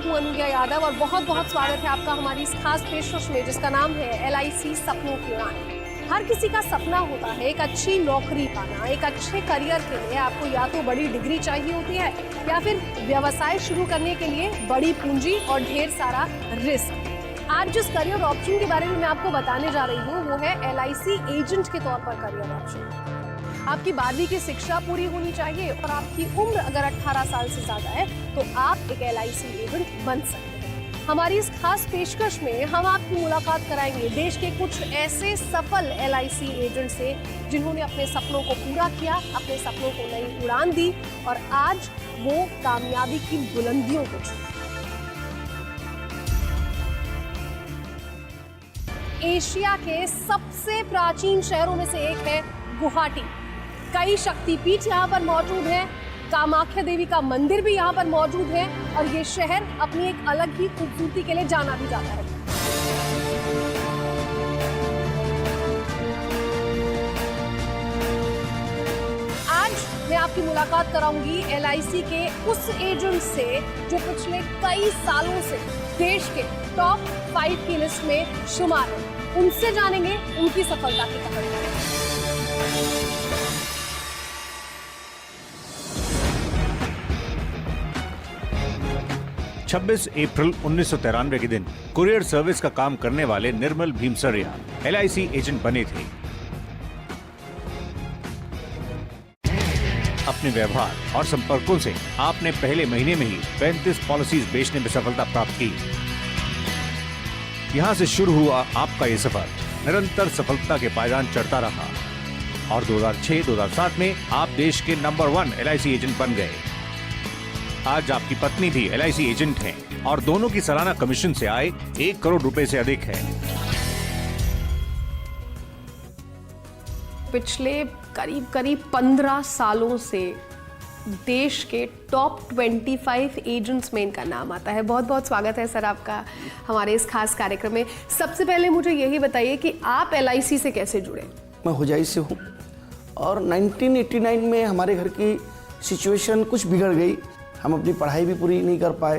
मैं हूं अनुया यादव और बहुत बहुत स्वागत है आपका हमारी इस खास पेशकश में जिसका नाम है LIC सपनों की उड़ान। हर किसी का सपना होता है एक अच्छी नौकरी पाना। एक अच्छे करियर के लिए आपको या तो बड़ी डिग्री चाहिए होती है या फिर व्यवसाय शुरू करने के लिए बड़ी पूंजी और ढेर सारा रिस्क। आज जिस करियर ऑप्शन के बारे में मैं आपको बताने जा रही हूँ वो है LIC एजेंट के तौर पर करियर ऑप्शन। आपकी 12वीं की शिक्षा पूरी होनी चाहिए और आपकी उम्र अगर 18 साल से ज्यादा है तो आप एक LIC एजेंट बन सकते हैं। हमारी इस खास पेशकश में हम आपकी मुलाकात कराएंगे देश के कुछ ऐसे सफल LIC एजेंट से जिन्होंने अपने सपनों को पूरा किया, अपने सपनों को नई उड़ान दी और आज वो कामयाबी की बुलंदियों को छू। एशिया के सबसे प्राचीन शहरों में से एक है गुवाहाटी। कई शक्तिपीठ यहाँ पर मौजूद हैं, कामाख्या देवी का मंदिर भी यहाँ पर मौजूद है और ये शहर अपनी एक अलग ही खूबसूरती के लिए जाना भी जाता है। आज मैं आपकी मुलाकात कराऊंगी LIC के उस एजेंट से जो पिछले कई सालों से देश के टॉप 5 की लिस्ट में शुमार है। उनसे जानेंगे उनकी सफलता की कहानी। 26 अप्रैल 1993 के दिन कुरियर सर्विस का काम करने वाले निर्मल भीमसरिया LIC एजेंट बने थे। अपने व्यवहार और संपर्कों से आपने पहले महीने में ही 35 पॉलिसीज बेचने में सफलता प्राप्त की। यहाँ से शुरू हुआ आपका ये सफर निरंतर सफलता के पायदान चढ़ता रहा और 2006-2007 में आप देश के नंबर 1 LIC एजेंट बन गए। आज आपकी पत्नी भी LIC एजेंट हैं और दोनों की सालाना कमीशन से आय 1 करोड़ रुपए से अधिक है। पिछले करीब 15 सालों से देश के टॉप 25 एजेंट्स में इनका नाम आता है। बहुत बहुत स्वागत है सर आपका हमारे इस खास कार्यक्रम में। सबसे पहले मुझे यही बताइए कि आप LIC से कैसे जुड़े? मैं हुजाई से हूँ और 1989 में हमारे घर की सिचुएशन कुछ बिगड़ गई। हम अपनी पढ़ाई भी पूरी नहीं कर पाए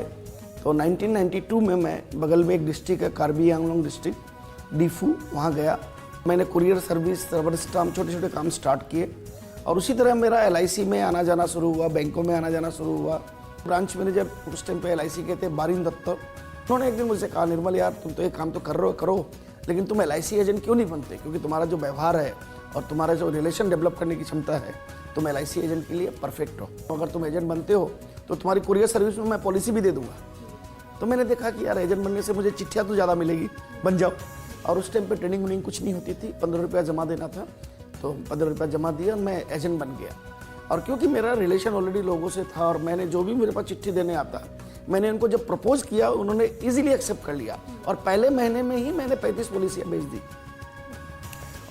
तो 1992 में मैं बगल में एक डिस्ट्रिक्ट है कार्बी आंगलोंग डिस्ट्रिक्ट डीफू, वहाँ गया। मैंने कुरियर सर्विस, रबर स्टाम्प, छोटे छोटे काम स्टार्ट किए और उसी तरह मेरा LIC में आना जाना शुरू हुआ, बैंकों में आना जाना शुरू हुआ। ब्रांच मैनेजर उस टाइम पे LIC के थे बारिन दत्त, उन्होंने एक दिन मुझसे कहा, निर्मल यार तुम तो एक काम तो कर रहे हो करो, लेकिन तुम LIC एजेंट क्यों नहीं बनते? क्योंकि तुम्हारा जो व्यवहार है और तुम्हारा जो रिलेशन डेवलप करने की क्षमता है तुम LIC एजेंट के लिए परफेक्ट हो। अगर तुम एजेंट बनते हो तो तुम्हारी कुरियर सर्विस में मैं पॉलिसी भी दे दूंगा। तो मैंने देखा कि यार एजेंट बनने से मुझे चिट्ठियाँ तो ज़्यादा मिलेगी, बन जाओ। और उस टाइम पे ट्रेनिंग व्रेनिंग कुछ नहीं होती थी, 15 रुपया जमा देना था, तो 15 रुपया जमा दिया, मैं एजेंट बन गया। और क्योंकि मेरा रिलेशन ऑलरेडी लोगों से था और मैंने जो भी मेरे पास चिट्ठी देने आता, मैंने उनको जब प्रपोज किया उन्होंने ईजिली एक्सेप्ट कर लिया और पहले महीने में ही मैंने 35 पॉलिसियाँ बेच दी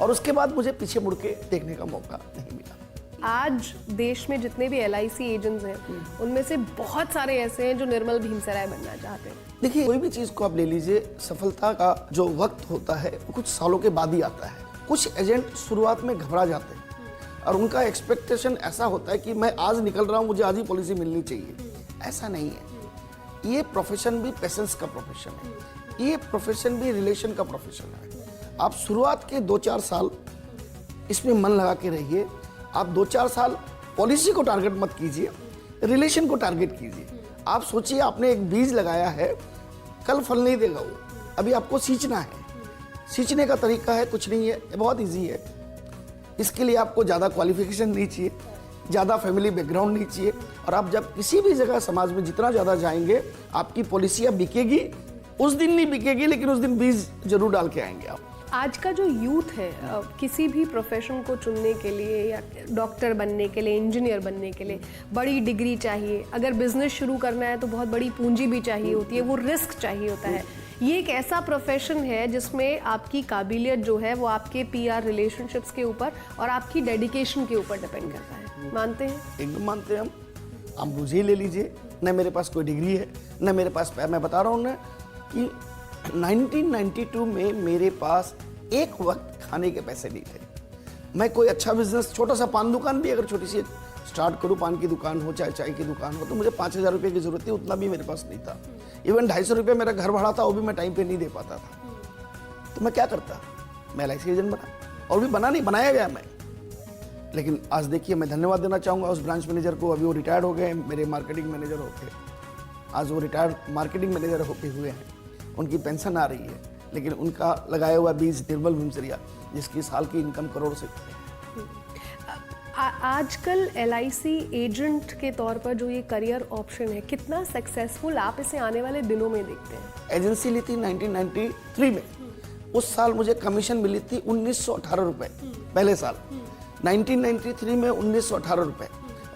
और उसके बाद मुझे पीछे मुड़ के देखने का मौका नहीं मिला। आज देश में जितने भी LIC एजेंट्स हैं उनमें से बहुत सारे ऐसे हैं जो निर्मल भीमसराय बनना चाहते हैं। देखिए कोई भी चीज़ को आप ले लीजिए, सफलता का जो वक्त होता है वो कुछ सालों के बाद ही आता है। कुछ एजेंट शुरुआत में घबरा जाते हैं और उनका एक्सपेक्टेशन ऐसा होता है कि मैं आज निकल रहा हूँ, मुझे आज ही पॉलिसी मिलनी चाहिए। ऐसा नहीं है। ये प्रोफेशन भी पेशेंस का प्रोफेशन है, ये प्रोफेशन भी रिलेशन का प्रोफेशन है। आप शुरुआत के 2-4 साल इसमें मन लगा के रहिए। आप 2-4 साल पॉलिसी को टारगेट मत कीजिए, रिलेशन को टारगेट कीजिए। आप सोचिए आपने एक बीज लगाया है, कल फल नहीं देगा वो, अभी आपको सींचना है। सींचने का तरीका है कुछ नहीं है, बहुत इजी है। इसके लिए आपको ज़्यादा क्वालिफिकेशन नहीं चाहिए, ज़्यादा फैमिली बैकग्राउंड नहीं चाहिए और आप जब किसी भी जगह समाज में जितना ज़्यादा जाएंगे आपकी पॉलिसियाँ बिकेगी। उस दिन नहीं बिकेगी लेकिन उस दिन बीज जरूर डाल के आएंगे आप। आज का जो यूथ है किसी भी प्रोफेशन को चुनने के लिए या डॉक्टर बनने के लिए, इंजीनियर बनने के लिए बड़ी डिग्री चाहिए। अगर बिजनेस शुरू करना है तो बहुत बड़ी पूंजी भी चाहिए होती है, वो रिस्क चाहिए होता है। ये एक ऐसा प्रोफेशन है जिसमें आपकी काबिलियत जो है वो आपके PR रिलेशनशिप्स के ऊपर और आपकी डेडिकेशन के ऊपर डिपेंड करता है। मानते हैं? एकदम मानते हैं हम। आप मुझे ही ले लीजिए, न मेरे पास कोई डिग्री है न मेरे पास, मैं बता रहा हूँ ना कि 1992 में मेरे पास एक वक्त खाने के पैसे नहीं थे। मैं कोई अच्छा बिजनेस, छोटा सा पान दुकान भी अगर छोटी सी स्टार्ट करूँ, पान की दुकान हो चाहे चाय की दुकान हो, तो मुझे 5,000 रुपये की जरूरत थी, उतना भी मेरे पास नहीं था। इवन 250 रुपये मेरा घर भाड़ा था, वो भी मैं टाइम पे नहीं दे पाता था। तो मैं क्या करता, मैं LIC एजेंट बना, और भी बना नहीं, बनाया गया मैं। लेकिन आज देखिए, मैं धन्यवाद देना चाहूँगा उस ब्रांच मैनेजर को, अभी वो रिटायर्ड हो गए, मेरे मार्केटिंग मैनेजर होके आज वो रिटायर्ड मार्केटिंग मैनेजर होके हुए हैं, उनकी पेंशन आ रही है, लेकिन उनका लगाया हुआ बीज निर्मल भीमसरिया, जिसकी साल की इनकम करोड़ से आजकल LIC एजेंट के तौर पर जो ये करियर ऑप्शन है, कितना सक्सेसफुल आप इसे आने वाले दिनों में देखते हैं? एजेंसी ली थी 1993 में, उस साल मुझे कमीशन मिली थी 1918 रुपये पहले साल, 1993 में 1918 रुपये,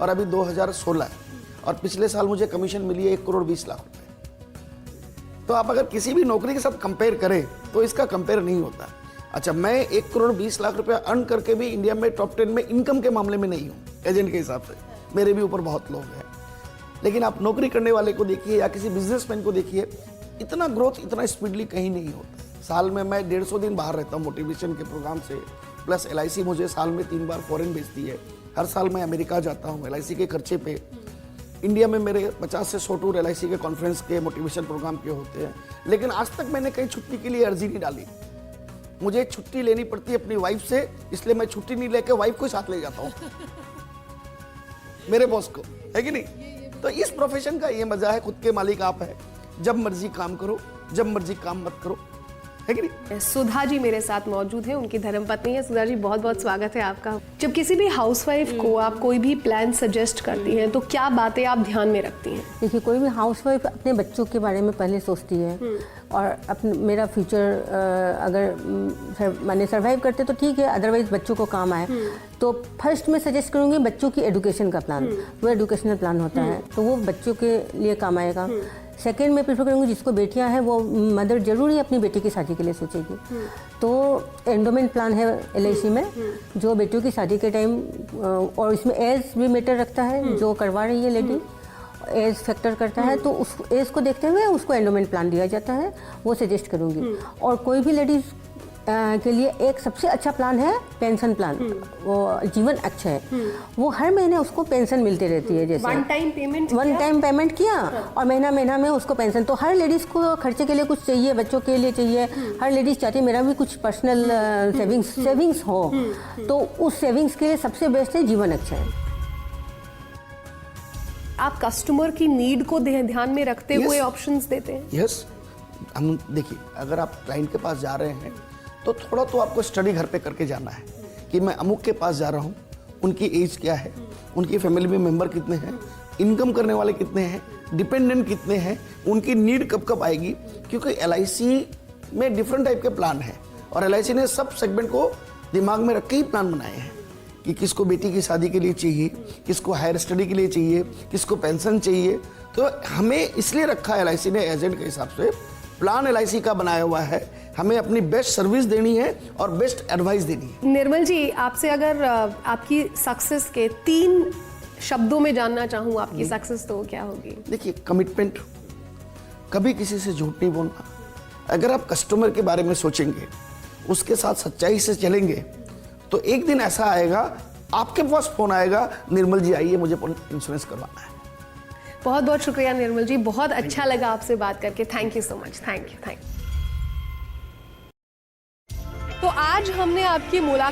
और अभी 2016 है, और पिछले साल मुझे कमीशन मिली है 1 करोड़ 20 लाख रुपए। तो आप अगर किसी भी नौकरी के साथ कंपेयर करें तो इसका कंपेयर नहीं होता। अच्छा, मैं 1 करोड़ 20 लाख रुपया अर्न करके भी इंडिया में टॉप 10 में इनकम के मामले में नहीं हूँ एजेंट के हिसाब से, मेरे भी ऊपर बहुत लोग हैं। लेकिन आप नौकरी करने वाले को देखिए या किसी बिजनेसमैन को देखिए, इतना ग्रोथ इतना स्पीडली कहीं नहीं होता। साल में मैं 150 दिन बाहर रहता हूँ मोटिवेशन के प्रोग्राम से, प्लस LIC मुझे साल में 3 बार फॉरेन भेजती है। हर साल मैं अमेरिका जाता हूँ LIC के खर्चे पे। इंडिया में मेरे 50 से 100 टूर LIC के कॉन्फ्रेंस के मोटिवेशन प्रोग्राम के होते हैं, लेकिन आज तक मैंने कहीं छुट्टी के लिए अर्जी नहीं डाली। मुझे छुट्टी लेनी पड़ती है अपनी वाइफ से, इसलिए मैं छुट्टी नहीं लेके वाइफ को साथ ले जाता हूँ मेरे बॉस को, है कि नहीं? तो इस प्रोफेशन का ये मजा है, खुद के मालिक आप है, जब मर्जी काम करो, जब मर्जी काम मत करो, है कि नहीं? सुधा जी मेरे साथ मौजूद हैं, उनकी धर्मपत्नी है। सुधा जी, बहुत बहुत स्वागत है आपका। जब किसी भी हाउसवाइफ को आप कोई भी प्लान सजेस्ट करती हैं तो क्या बातें आप ध्यान में रखती हैं? देखिए, कोई भी हाउसवाइफ अपने बच्चों के बारे में पहले सोचती है, और अपने मेरा फ्यूचर अगर माने सर्वाइव करते तो ठीक है, अदरवाइज बच्चों को काम आए। तो फर्स्ट मैं सजेस्ट करूँगी बच्चों की एजुकेशन का प्लान, वो एजुकेशनल प्लान होता है, तो वो बच्चों के लिए काम आएगा। सेकेंड मैं प्रेफर करूँगी जिसको बेटियां हैं वो मदर जरूर अपनी बेटी की शादी के लिए सोचेगी, तो एंडोमेंट प्लान है LIC में, जो बेटियों की शादी के टाइम, और इसमें एज भी मैटर रखता है, जो करवा रही है लेडी एज फैक्टर करता है, तो उस एज को देखते हुए उसको एंडोमेंट प्लान दिया जाता है, वो सजेस्ट करूँगी। और कोई भी लेडीज़ के लिए एक सबसे अच्छा प्लान है पेंशन प्लान, वो जीवन अक्षय है, वो हर महीने उसको पेंशन मिलती रहती है। जैसे वन टाइम पेमेंट किया और महीना महीना में उसको पेंशन। तो हर लेडीज़ को खर्चे के लिए कुछ चाहिए, बच्चों के लिए चाहिए, हर लेडीज़ चाहती है मेरा भी कुछ पर्सनल सेविंग्स हो, तो उस सेविंग्स के लिए सबसे बेस्ट है जीवन अक्षय। आप कस्टमर की नीड को ध्यान में रखते हुए ऑप्शंस देते हैं? यस, हम देखिए, अगर आप क्लाइंट के पास जा रहे हैं तो थोड़ा तो आपको स्टडी घर पे करके जाना है कि मैं अमुक के पास जा रहा हूँ, उनकी एज क्या है, उनकी फैमिली में मेंबर कितने हैं, इनकम करने वाले कितने हैं, डिपेंडेंट कितने हैं, उनकी नीड कब कब आएगी। क्योंकि LIC में डिफरेंट टाइप के प्लान हैं, और LIC ने सब सेगमेंट को दिमाग में रख के ही प्लान बनाए हैं कि किसको बेटी की शादी के लिए चाहिए, किसको हायर स्टडी के लिए चाहिए, किसको पेंशन चाहिए। तो हमें इसलिए रखा है LIC ने एजेंट के हिसाब से, प्लान LIC का बनाया हुआ है, हमें अपनी बेस्ट सर्विस देनी है और बेस्ट एडवाइस देनी है। निर्मल जी, आपसे अगर आपकी सक्सेस के 3 शब्दों में जानना चाहूँ आपकी सक्सेस, तो क्या होगी? देखिए, कमिटमेंट, कभी किसी से झूठ नहीं बोलना। अगर आप कस्टमर के बारे में सोचेंगे, उसके साथ सच्चाई से चलेंगे, तो एक दिन ऐसा आएगा आपके पास फोन आएगा, निर्मल जी आइए, मुझे इंश्योरेंस करवाना है। बहुत बहुत शुक्रिया निर्मल जी, बहुत अच्छा लगा आपसे बात करके। Thank you so much. Thank you. तो आज हमने आपकी मुलाकात